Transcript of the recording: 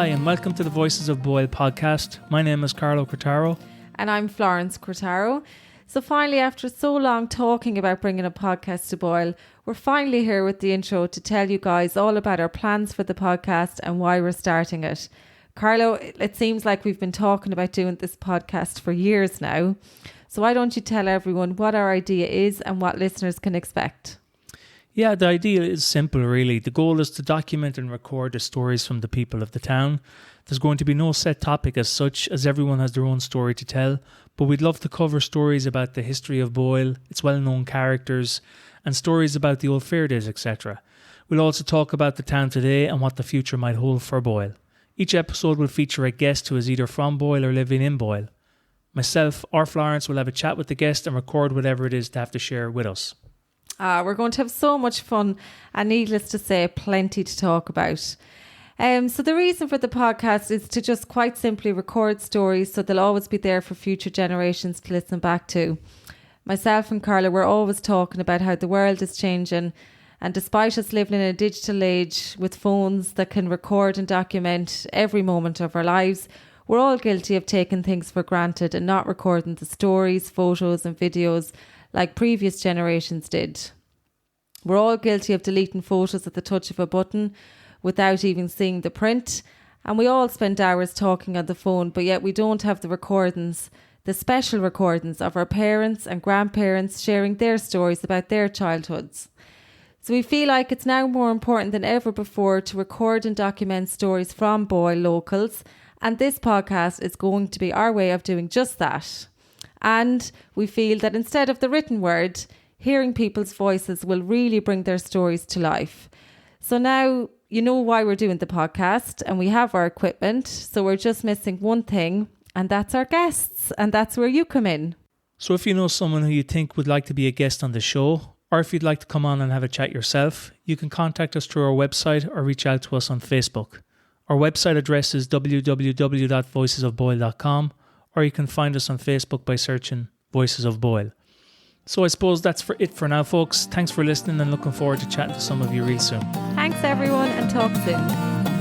Hi, and welcome to the Voices of Boyle podcast. My name is Carlo Cortaro. And I'm Florence Cortaro. So finally, after so long talking about bringing a podcast to Boyle, we're finally here with the intro to tell you guys all about our plans for the podcast and why we're starting it. Carlo, it seems like we've been talking about doing this podcast for years now. So why don't you tell everyone what our idea is and what listeners can expect? Yeah, the idea is simple, really. The goal is to document and record the stories from the people of the town. There's going to be no set topic as such, as everyone has their own story to tell, but we'd love to cover stories about the history of Boyle, its well-known characters, and stories about the old fair days, etc. We'll also talk about the town today and what the future might hold for Boyle. Each episode will feature a guest who is either from Boyle or living in Boyle. Myself or Florence will have a chat with the guest and record whatever it is they have to share with us. We're going to have so much fun and, needless to say, plenty to talk about. So the reason for the podcast is to just quite simply record stories so they'll always be there for future generations to listen back to. Myself and Carla, we're always talking about how the world is changing, and despite us living in a digital age with phones that can record and document every moment of our lives, we're all guilty of taking things for granted and not recording the stories, photos and videos like previous generations did. We're all guilty of deleting photos at the touch of a button without even seeing the print, and we all spend hours talking on the phone, but yet we don't have the recordings, the special recordings of our parents and grandparents sharing their stories about their childhoods. So we feel like it's now more important than ever before to record and document stories from Boyle locals, and this podcast is going to be our way of doing just that. And we feel that instead of the written word, hearing people's voices will really bring their stories to life. So now you know why we're doing the podcast, and we have our equipment. So we're just missing one thing, and that's our guests. And that's where you come in. So if you know someone who you think would like to be a guest on the show, or if you'd like to come on and have a chat yourself, you can contact us through our website or reach out to us on Facebook. Our website address is www.voicesofboyle.com, or you can find us on Facebook by searching Voices of Boyle. So I suppose that's it for now, folks. Thanks for listening and looking forward to chatting to some of you real soon. Thanks everyone, and talk soon.